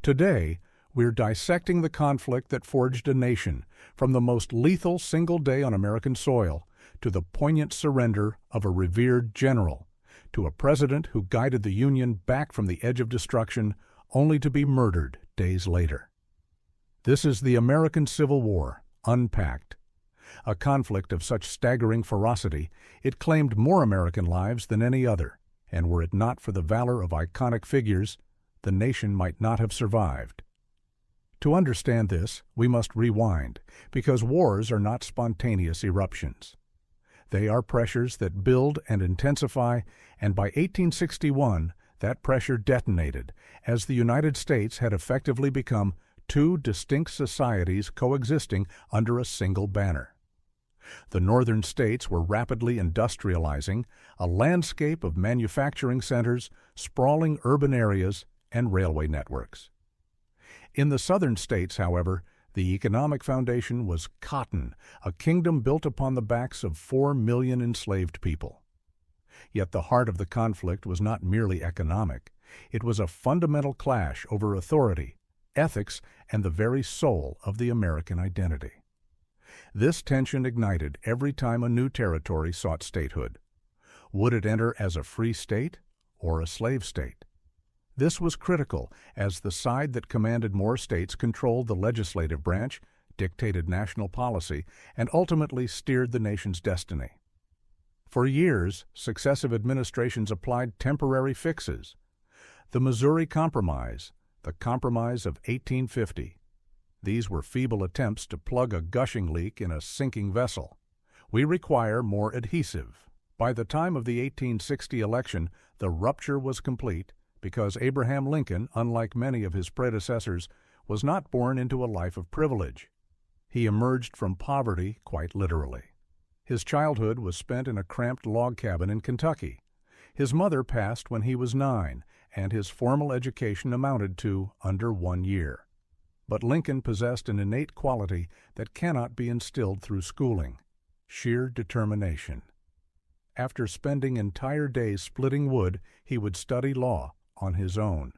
Today, we're dissecting the conflict that forged a nation, from the most lethal single day on American soil to the poignant surrender of a revered general, to a president who guided the Union back from the edge of destruction only to be murdered days later. This is the American Civil War, unpacked. A conflict of such staggering ferocity, it claimed more American lives than any other, and were it not for the valor of iconic figures, the nation might not have survived. To understand this, we must rewind, because wars are not spontaneous eruptions. They are pressures that build and intensify, and by 1861, that pressure detonated, as the United States had effectively become two distinct societies coexisting under a single banner. The northern states were rapidly industrializing, a landscape of manufacturing centers, sprawling urban areas, and railway networks. In the southern states, however, the economic foundation was cotton, a kingdom built upon the backs of 4 million enslaved people. Yet the heart of the conflict was not merely economic. It was a fundamental clash over authority, ethics, and the very soul of the American identity. This tension ignited every time a new territory sought statehood. Would it enter as a free state or a slave state? This was critical, as the side that commanded more states controlled the legislative branch, dictated national policy, and ultimately steered the nation's destiny. For years, successive administrations applied temporary fixes. The Missouri Compromise, the Compromise of 1850. These were feeble attempts to plug a gushing leak in a sinking vessel. We require more adhesive. By the time of the 1860 election, the rupture was complete, because Abraham Lincoln, unlike many of his predecessors, was not born into a life of privilege. He emerged from poverty quite literally. His childhood was spent in a cramped log cabin in Kentucky. His mother passed when he was 9, and his formal education amounted to under 1 year. But Lincoln possessed an innate quality that cannot be instilled through schooling: sheer determination. After spending entire days splitting wood, he would study law on his own.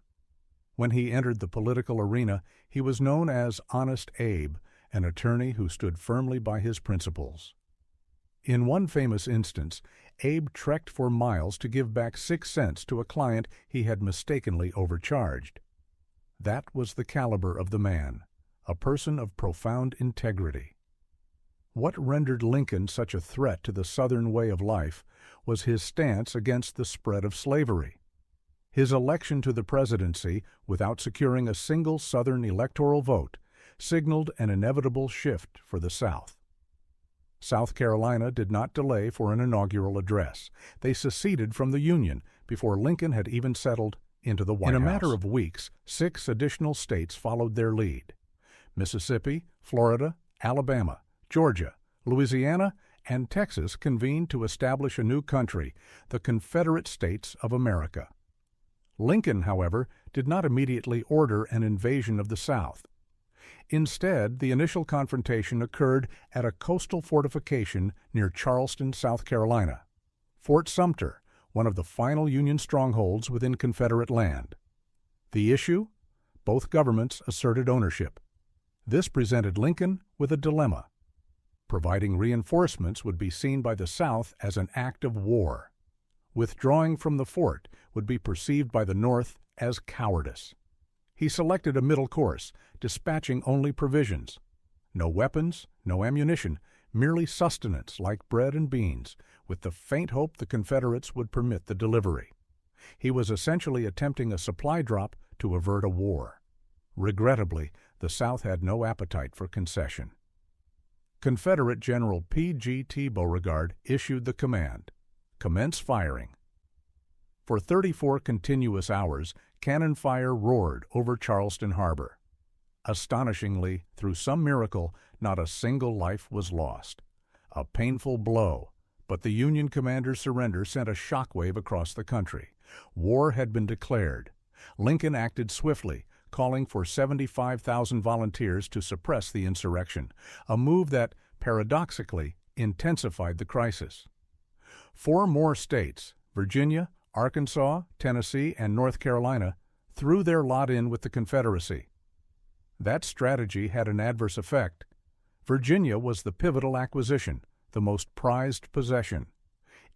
When he entered the political arena, he was known as Honest Abe, an attorney who stood firmly by his principles. In one famous instance, Abe trekked for miles to give back 6 cents to a client he had mistakenly overcharged. That was the caliber of the man, a person of profound integrity. What rendered Lincoln such a threat to the Southern way of life was his stance against the spread of slavery. His election to the presidency, without securing a single Southern electoral vote, signaled an inevitable shift for the South. South Carolina did not delay for an inaugural address. They seceded from the Union before Lincoln had even settled into the White House. In a matter of weeks, 6 additional states followed their lead: Mississippi, Florida, Alabama, Georgia, Louisiana, and Texas convened to establish a new country, the Confederate States of America. Lincoln, however, did not immediately order an invasion of the South. Instead, the initial confrontation occurred at a coastal fortification near Charleston, South Carolina, Fort Sumter, one of the final Union strongholds within Confederate land. The issue? Both governments asserted ownership. This presented Lincoln with a dilemma. Providing reinforcements would be seen by the South as an act of war. Withdrawing from the fort would be perceived by the North as cowardice. He selected a middle course, dispatching only provisions. No weapons, no ammunition, merely sustenance like bread and beans, with the faint hope the Confederates would permit the delivery. He was essentially attempting a supply drop to avert a war. Regrettably, the South had no appetite for concession. Confederate General P.G.T. Beauregard issued the command: "Commence firing." For 34 continuous hours, cannon fire roared over Charleston Harbor. Astonishingly, through some miracle, not a single life was lost. A painful blow, but the Union commander's surrender sent a shockwave across the country. War had been declared. Lincoln acted swiftly, calling for 75,000 volunteers to suppress the insurrection, a move that, paradoxically, intensified the crisis. 4 more states, Virginia, Arkansas, Tennessee, and North Carolina, threw their lot in with the Confederacy. That strategy had an adverse effect. Virginia was the pivotal acquisition, the most prized possession.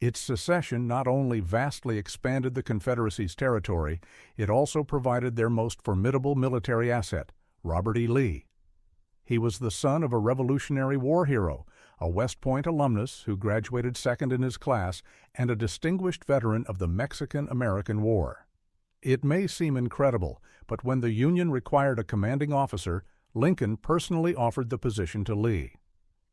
Its secession not only vastly expanded the Confederacy's territory, it also provided their most formidable military asset, Robert E. Lee. He was the son of a Revolutionary War hero, a West Point alumnus who graduated second in his class, and a distinguished veteran of the Mexican-American War. It may seem incredible, but when the Union required a commanding officer, Lincoln personally offered the position to Lee.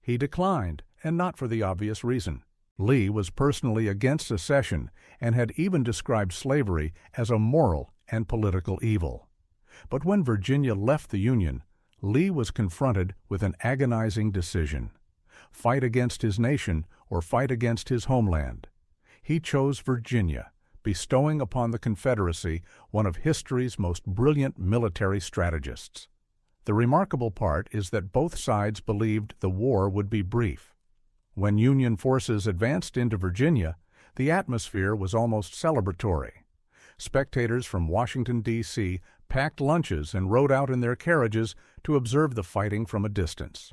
He declined, and not for the obvious reason. Lee was personally against secession and had even described slavery as a moral and political evil. But when Virginia left the Union, Lee was confronted with an agonizing decision: fight against his nation or fight against his homeland. He chose Virginia, bestowing upon the Confederacy one of history's most brilliant military strategists. The remarkable part is that both sides believed the war would be brief. When Union forces advanced into Virginia, the atmosphere was almost celebratory. Spectators from Washington, D.C. packed lunches and rode out in their carriages to observe the fighting from a distance.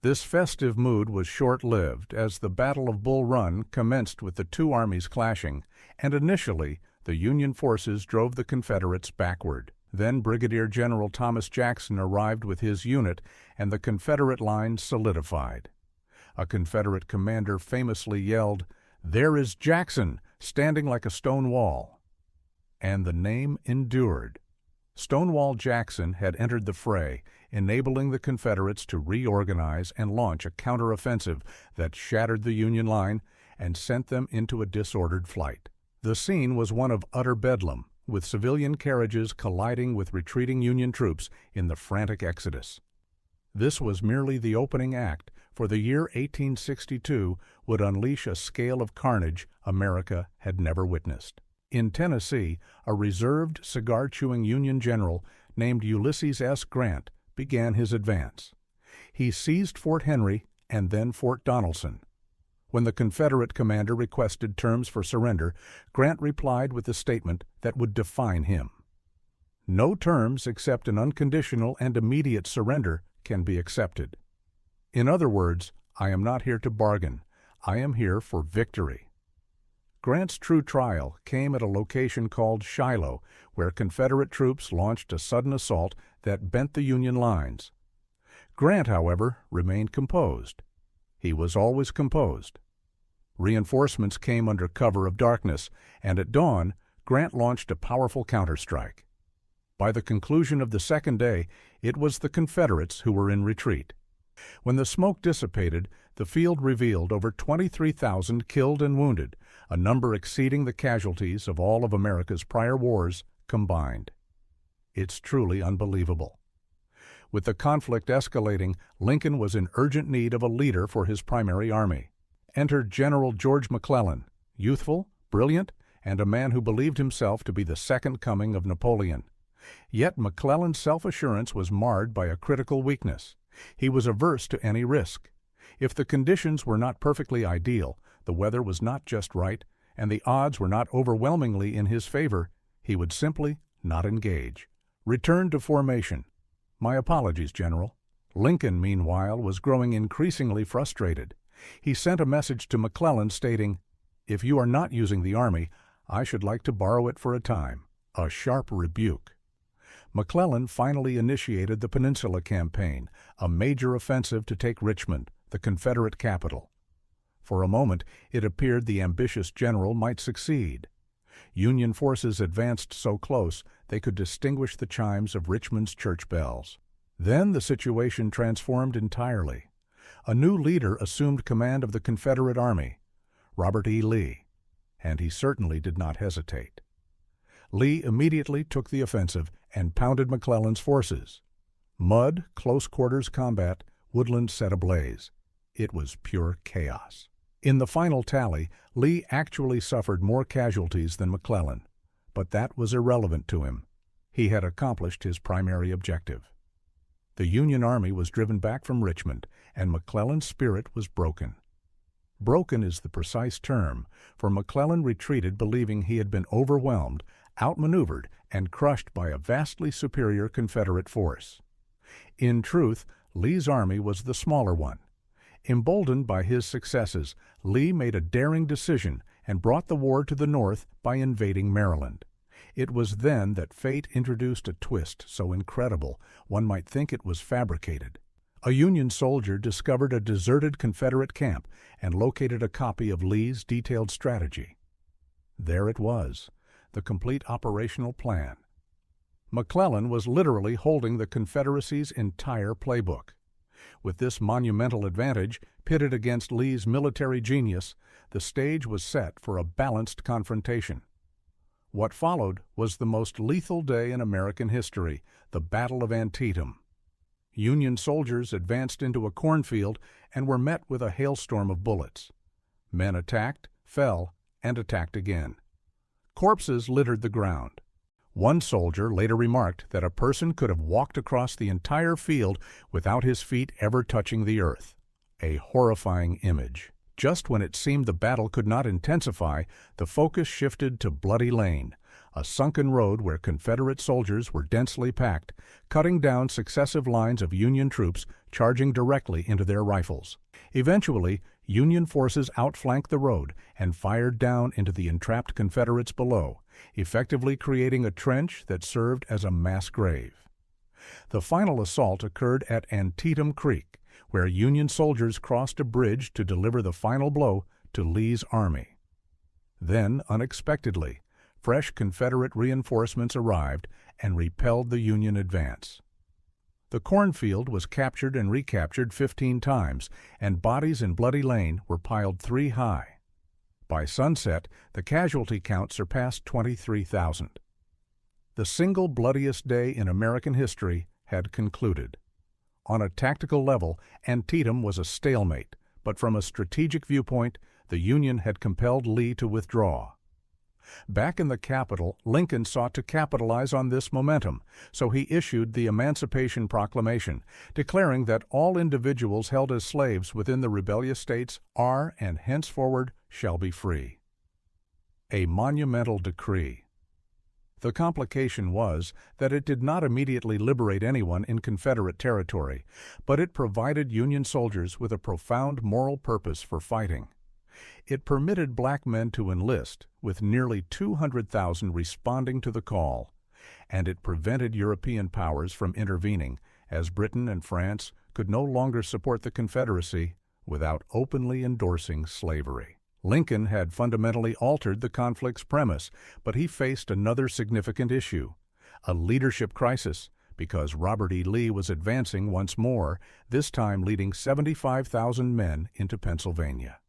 This festive mood was short-lived, as the Battle of Bull Run commenced with the two armies clashing, and initially the Union forces drove the Confederates backward. Then Brigadier General Thomas Jackson arrived with his unit, and the Confederate line solidified. A Confederate commander famously yelled, "There is Jackson, standing like a stone wall." And the name endured. Stonewall Jackson had entered the fray, enabling the Confederates to reorganize and launch a counteroffensive that shattered the Union line and sent them into a disordered flight. The scene was one of utter bedlam, with civilian carriages colliding with retreating Union troops in the frantic exodus. This was merely the opening act, for the year 1862 would unleash a scale of carnage America had never witnessed. In Tennessee, a reserved, cigar-chewing Union general named Ulysses S. Grant began his advance. He seized Fort Henry and then Fort Donelson. When the Confederate commander requested terms for surrender, Grant replied with a statement that would define him. "No terms except an unconditional and immediate surrender can be accepted." In other words, I am not here to bargain. I am here for victory. Grant's true trial came at a location called Shiloh, where Confederate troops launched a sudden assault that bent the Union lines. Grant, however, remained composed. He was always composed. Reinforcements came under cover of darkness, and at dawn, Grant launched a powerful counterstrike. By the conclusion of the second day, it was the Confederates who were in retreat. When the smoke dissipated, the field revealed over 23,000 killed and wounded, a number exceeding the casualties of all of America's prior wars combined. It's truly unbelievable. With the conflict escalating, Lincoln was in urgent need of a leader for his primary army. Entered General George McClellan, youthful, brilliant, and a man who believed himself to be the second coming of Napoleon. Yet McClellan's self-assurance was marred by a critical weakness. He was averse to any risk. If the conditions were not perfectly ideal, the weather was not just right, and the odds were not overwhelmingly in his favor, he would simply not engage. Return to formation. My apologies, General. Lincoln, meanwhile, was growing increasingly frustrated. He sent a message to McClellan stating, "If you are not using the army, I should like to borrow it for a time." A sharp rebuke. McClellan finally initiated the Peninsula Campaign, a major offensive to take Richmond, the Confederate capital. For a moment, it appeared the ambitious general might succeed. Union forces advanced so close they could distinguish the chimes of Richmond's church bells. Then the situation transformed entirely. A new leader assumed command of the Confederate Army, Robert E. Lee, and he certainly did not hesitate. Lee immediately took the offensive and pounded McClellan's forces. Mud, close-quarters combat, woodland set ablaze. It was pure chaos. In the final tally, Lee actually suffered more casualties than McClellan, but that was irrelevant to him. He had accomplished his primary objective. The Union Army was driven back from Richmond, and McClellan's spirit was broken. Broken is the precise term, for McClellan retreated believing he had been overwhelmed, outmaneuvered and crushed by a vastly superior Confederate force. In truth, Lee's army was the smaller one. Emboldened by his successes, Lee made a daring decision and brought the war to the North by invading Maryland. It was then that fate introduced a twist so incredible one might think it was fabricated. A Union soldier discovered a deserted Confederate camp and located a copy of Lee's detailed strategy. There it was, the complete operational plan. McClellan was literally holding the Confederacy's entire playbook. With this monumental advantage pitted against Lee's military genius, the stage was set for a balanced confrontation. What followed was the most lethal day in American history, the Battle of Antietam. Union soldiers advanced into a cornfield and were met with a hailstorm of bullets. Men attacked, fell, and attacked again. Corpses littered the ground. One soldier later remarked that a person could have walked across the entire field without his feet ever touching the earth. A horrifying image. Just when it seemed the battle could not intensify, the focus shifted to Bloody Lane, a sunken road where Confederate soldiers were densely packed, cutting down successive lines of Union troops charging directly into their rifles. Eventually, Union forces outflanked the road and fired down into the entrapped Confederates below, effectively creating a trench that served as a mass grave. The final assault occurred at Antietam Creek, where Union soldiers crossed a bridge to deliver the final blow to Lee's army. Then, unexpectedly, fresh Confederate reinforcements arrived and repelled the Union advance. The cornfield was captured and recaptured 15 times, and bodies in Bloody Lane were piled 3 high. By sunset, the casualty count surpassed 23,000. The single bloodiest day in American history had concluded. On a tactical level, Antietam was a stalemate, but from a strategic viewpoint, the Union had compelled Lee to withdraw. Back in the capital, Lincoln sought to capitalize on this momentum, so he issued the Emancipation Proclamation, declaring that all individuals held as slaves within the rebellious states are and henceforward shall be free. A monumental decree. The complication was that it did not immediately liberate anyone in Confederate territory, but it provided Union soldiers with a profound moral purpose for fighting. It permitted black men to enlist, with nearly 200,000 responding to the call, and it prevented European powers from intervening, as Britain and France could no longer support the Confederacy without openly endorsing slavery. Lincoln had fundamentally altered the conflict's premise, but he faced another significant issue, a leadership crisis, because Robert E. Lee was advancing once more, this time leading 75,000 men into Pennsylvania.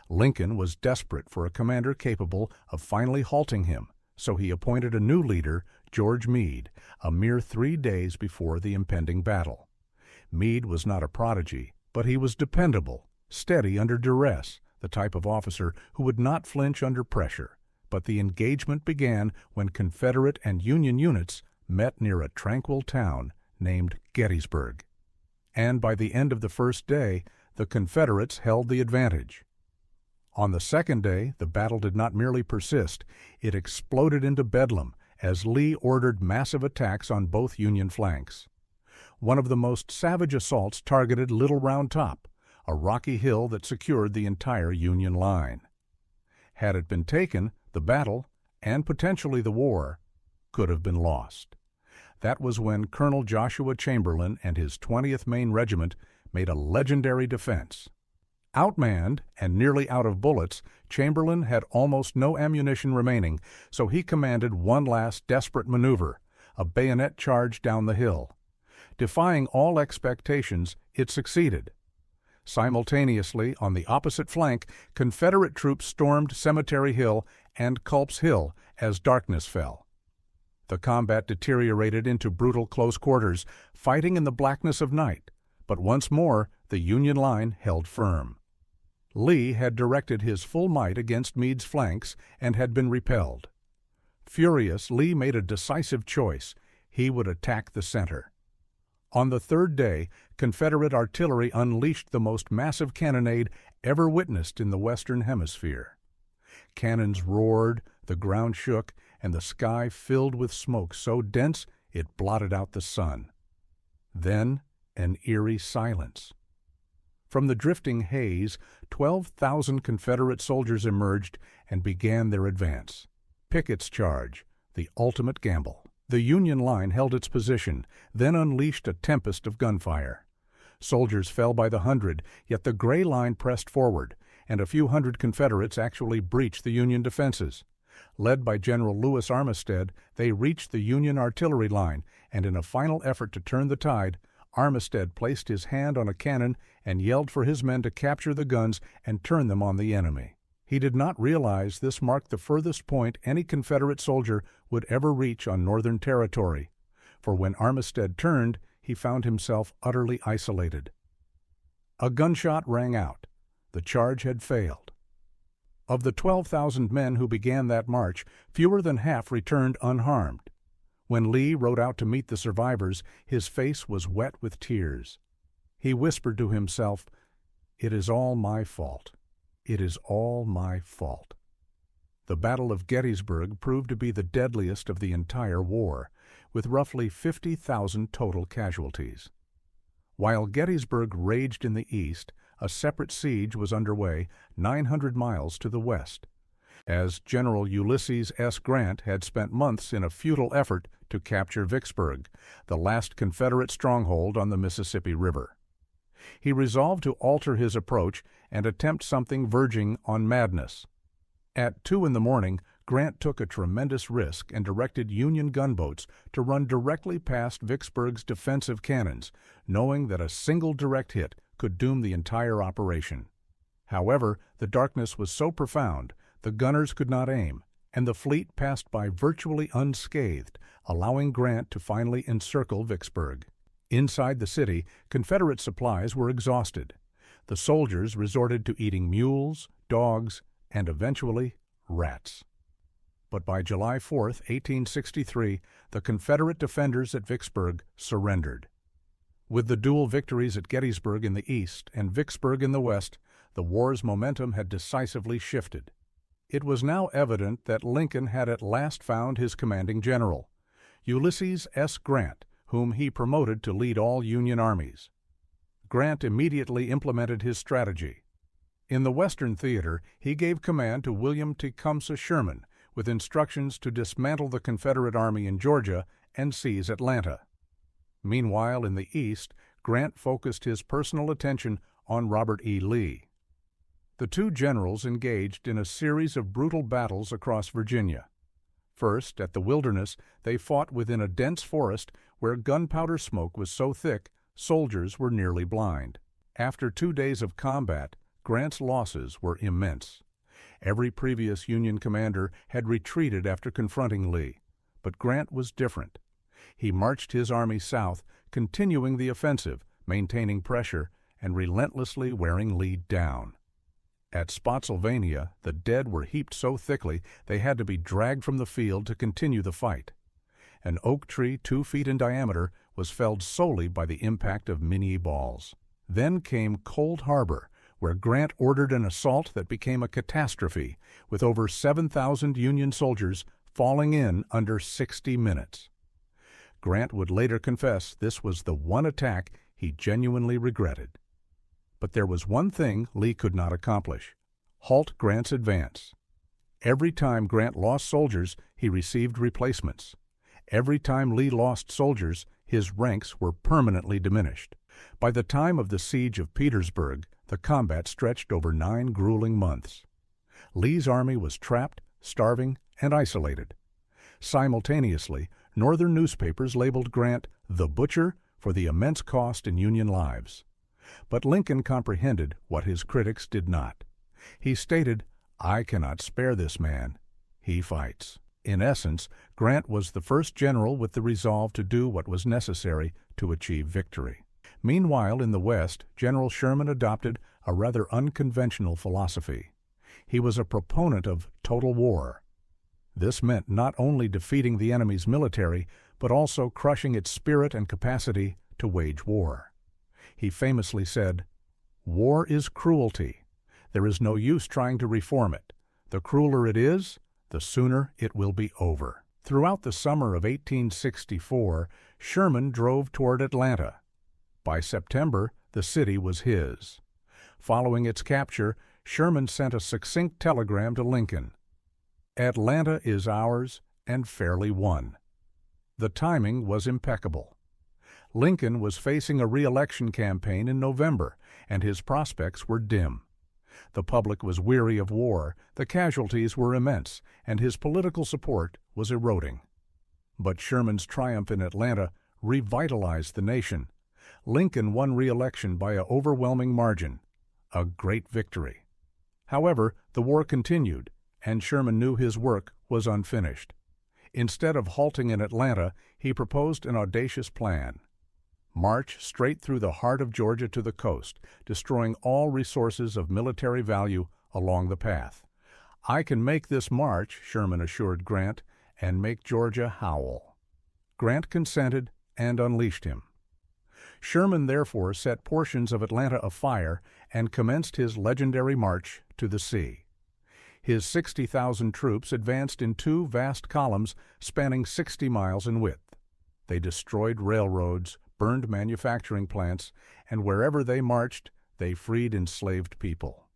Lincoln was desperate for a commander capable of finally halting him, so he appointed a new leader, George Meade, a mere 3 days before the impending battle. Meade was not a prodigy, but he was dependable, steady under duress, the type of officer who would not flinch under pressure. But the engagement began when Confederate and Union units met near a tranquil town named Gettysburg. And by the end of the first day, the Confederates held the advantage. On the second day, the battle did not merely persist, it exploded into bedlam as Lee ordered massive attacks on both Union flanks. One of the most savage assaults targeted Little Round Top, a rocky hill that secured the entire Union line. Had it been taken, the battle, and potentially the war, could have been lost. That was when Colonel Joshua Chamberlain and his 20th Maine Regiment made a legendary defense. Outmanned and nearly out of bullets, Chamberlain had almost no ammunition remaining, so he commanded one last desperate maneuver, a bayonet charge down the hill. Defying all expectations, it succeeded. Simultaneously, on the opposite flank, Confederate troops stormed Cemetery Hill and Culp's Hill as darkness fell. The combat deteriorated into brutal close quarters, fighting in the blackness of night, but once more the Union line held firm. Lee had directed his full might against Meade's flanks and had been repelled. Furious, Lee made a decisive choice. He would attack the center. On the third day, Confederate artillery unleashed the most massive cannonade ever witnessed in the Western Hemisphere. Cannons roared, the ground shook, and the sky filled with smoke so dense it blotted out the sun. Then an eerie silence. From the drifting haze, 12,000 Confederate soldiers emerged and began their advance. Pickett's charge, the ultimate gamble. The Union line held its position, then unleashed a tempest of gunfire. Soldiers fell by the hundred, yet the gray line pressed forward, and a few hundred Confederates actually breached the Union defenses. Led by General Lewis Armistead, they reached the Union artillery line, and in a final effort to turn the tide, Armistead placed his hand on a cannon and yelled for his men to capture the guns and turn them on the enemy. He did not realize this marked the furthest point any Confederate soldier would ever reach on Northern territory, for when Armistead turned, he found himself utterly isolated. A gunshot rang out. The charge had failed. Of the 12,000 men who began that march, fewer than half returned unharmed. When Lee rode out to meet the survivors, his face was wet with tears. He whispered to himself, "It is all my fault. It is all my fault." The Battle of Gettysburg proved to be the deadliest of the entire war, with roughly 50,000 total casualties. While Gettysburg raged in the east, a separate siege was underway 900 miles to the west, as General Ulysses S. Grant had spent months in a futile effort to capture Vicksburg, the last Confederate stronghold on the Mississippi River. He resolved to alter his approach and attempt something verging on madness. At 2 a.m, Grant took a tremendous risk and directed Union gunboats to run directly past Vicksburg's defensive cannons, knowing that a single direct hit could doom the entire operation. However, the darkness was so profound, the gunners could not aim, and the fleet passed by virtually unscathed, allowing Grant to finally encircle Vicksburg. Inside the city, Confederate supplies were exhausted. The soldiers resorted to eating mules, dogs, and eventually rats. But by July 4, 1863, the Confederate defenders at Vicksburg surrendered. With the dual victories at Gettysburg in the east and Vicksburg in the west, the war's momentum had decisively shifted. It was now evident that Lincoln had at last found his commanding general, Ulysses S. Grant, whom he promoted to lead all Union armies. Grant immediately implemented his strategy. In the Western Theater, he gave command to William Tecumseh Sherman, with instructions to dismantle the Confederate Army in Georgia and seize Atlanta. Meanwhile, in the East, Grant focused his personal attention on Robert E. Lee. The two generals engaged in a series of brutal battles across Virginia. First, at the Wilderness, they fought within a dense forest where gunpowder smoke was so thick soldiers were nearly blind. After 2 days of combat, Grant's losses were immense. Every previous Union commander had retreated after confronting Lee, but Grant was different. He marched his army south, continuing the offensive, maintaining pressure, and relentlessly wearing Lee down. At Spotsylvania, the dead were heaped so thickly they had to be dragged from the field to continue the fight. An oak tree 2 feet in diameter was felled solely by the impact of Minie balls. Then came Cold Harbor, where Grant ordered an assault that became a catastrophe, with over 7,000 Union soldiers falling in under 60 minutes. Grant would later confess this was the one attack he genuinely regretted. But there was one thing Lee could not accomplish: halt Grant's advance. Every time Grant lost soldiers, he received replacements. Every time Lee lost soldiers, his ranks were permanently diminished. By the time of the siege of Petersburg, the combat stretched over 9 grueling months. Lee's army was trapped, starving, and isolated. Simultaneously, Northern newspapers labeled Grant the Butcher for the immense cost in Union lives. But Lincoln comprehended what his critics did not. He stated, "I cannot spare this man. He fights." In essence, Grant was the first general with the resolve to do what was necessary to achieve victory. Meanwhile, in the West, General Sherman adopted a rather unconventional philosophy. He was a proponent of total war. This meant not only defeating the enemy's military, but also crushing its spirit and capacity to wage war. He famously said, "War is cruelty. There is no use trying to reform it. The crueler it is, the sooner it will be over. Throughout the summer of 1864, Sherman drove toward Atlanta. By September, the city was his. Following its capture, Sherman sent a succinct telegram to Lincoln. "Atlanta is ours and fairly won." The timing was impeccable. Lincoln was facing a re-election campaign in November, and his prospects were dim. The public was weary of war, the casualties were immense, and his political support was eroding. But Sherman's triumph in Atlanta revitalized the nation. Lincoln won re-election by an overwhelming margin, a great victory. However, the war continued, and Sherman knew his work was unfinished. Instead of halting in Atlanta, he proposed an audacious plan. March straight through the heart of Georgia to the coast, destroying all resources of military value along the path. "I can make this march," Sherman assured Grant, "and make Georgia howl." Grant consented and unleashed him. Sherman therefore set portions of Atlanta afire and commenced his legendary march to the sea. His 60,000 troops advanced in two vast columns spanning 60 miles in width. They destroyed railroads, burned manufacturing plants, and wherever they marched, they freed enslaved people.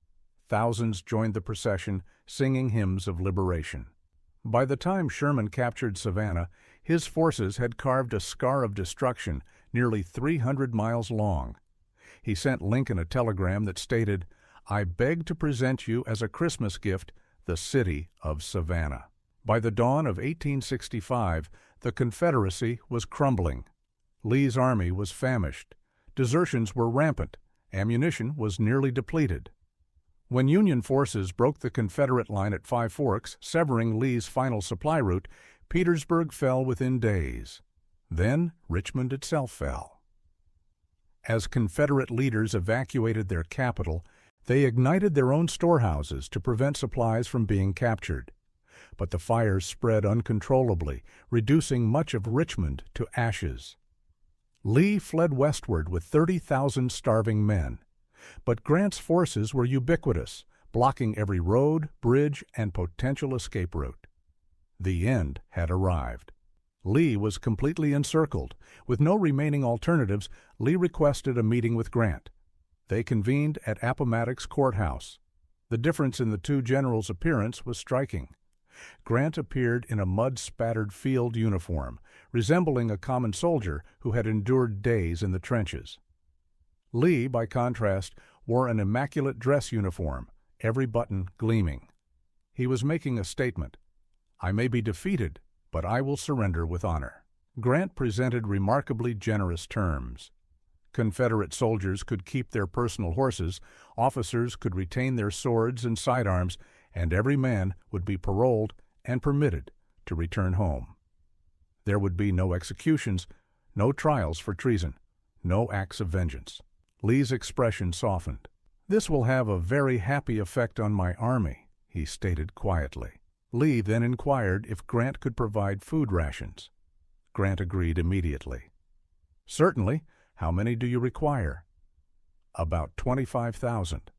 Thousands joined the procession, singing hymns of liberation. By the time Sherman captured Savannah, his forces had carved a scar of destruction nearly 300 miles long. He sent Lincoln a telegram that stated, "I beg to present you as a Christmas gift the city of Savannah." By the dawn of 1865, the Confederacy was crumbling. Lee's army was famished. Desertions were rampant. Ammunition was nearly depleted. When Union forces broke the Confederate line at Five Forks, severing Lee's final supply route, Petersburg fell within days. Then Richmond itself fell. As Confederate leaders evacuated their capital, they ignited their own storehouses to prevent supplies from being captured. But the fires spread uncontrollably, reducing much of Richmond to ashes. Lee fled westward with 30,000 starving men. But Grant's forces were ubiquitous, blocking every road, bridge, and potential escape route. The end had arrived. Lee was completely encircled. With no remaining alternatives, Lee requested a meeting with Grant. They convened at Appomattox courthouse. The difference in the two generals' appearance was striking. Grant appeared in a mud-spattered field uniform, resembling a common soldier who had endured days in the trenches. Lee, by contrast, wore an immaculate dress uniform, every button gleaming. He was making a statement. "I may be defeated, but I will surrender with honor." Grant presented remarkably generous terms. Confederate soldiers could keep their personal horses, officers could retain their swords and sidearms, and every man would be paroled and permitted to return home. There would be no executions, no trials for treason, no acts of vengeance. Lee's expression softened. "This will have a very happy effect on my army," he stated quietly. Lee then inquired if Grant could provide food rations. Grant agreed immediately. "Certainly. How many do you require?" "About 25,000.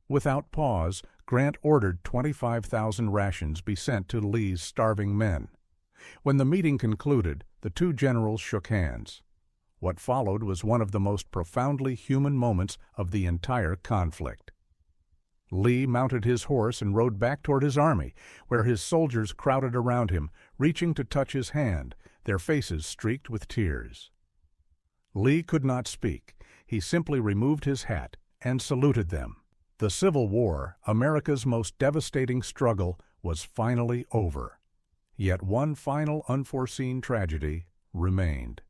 Without pause, Grant ordered 25,000 rations be sent to Lee's starving men. When the meeting concluded, the two generals shook hands. What followed was one of the most profoundly human moments of the entire conflict. Lee mounted his horse and rode back toward his army, where his soldiers crowded around him, reaching to touch his hand, their faces streaked with tears. Lee could not speak. He simply removed his hat and saluted them. The Civil War, America's most devastating struggle, was finally over. Yet one final unforeseen tragedy remained.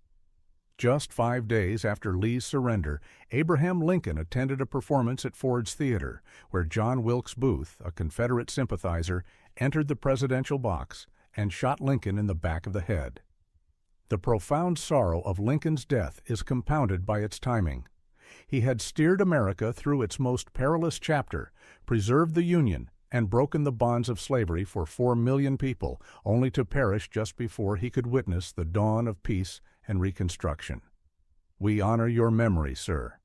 Just 5 days after Lee's surrender, Abraham Lincoln attended a performance at Ford's Theater, where John Wilkes Booth, a Confederate sympathizer, entered the presidential box and shot Lincoln in the back of the head. The profound sorrow of Lincoln's death is compounded by its timing. He had steered America through its most perilous chapter, preserved the Union, and broken the bonds of slavery for 4 million people, only to perish just before he could witness the dawn of peace and Reconstruction. We honor your memory, sir.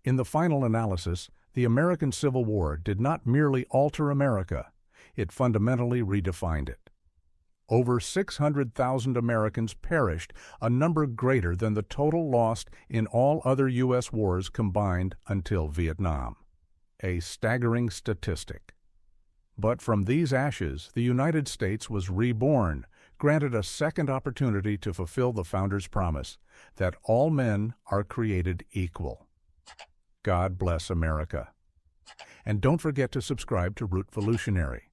In the final analysis, the American Civil War did not merely alter America. it fundamentally redefined it. Over 600,000 Americans perished, a number greater than the total lost in all other U.S. wars combined until Vietnam. A staggering statistic. But from these ashes, the United States was reborn, granted a second opportunity to fulfill the Founders' promise that all men are created equal. God bless America. And don't forget to subscribe to Rootvolutionary.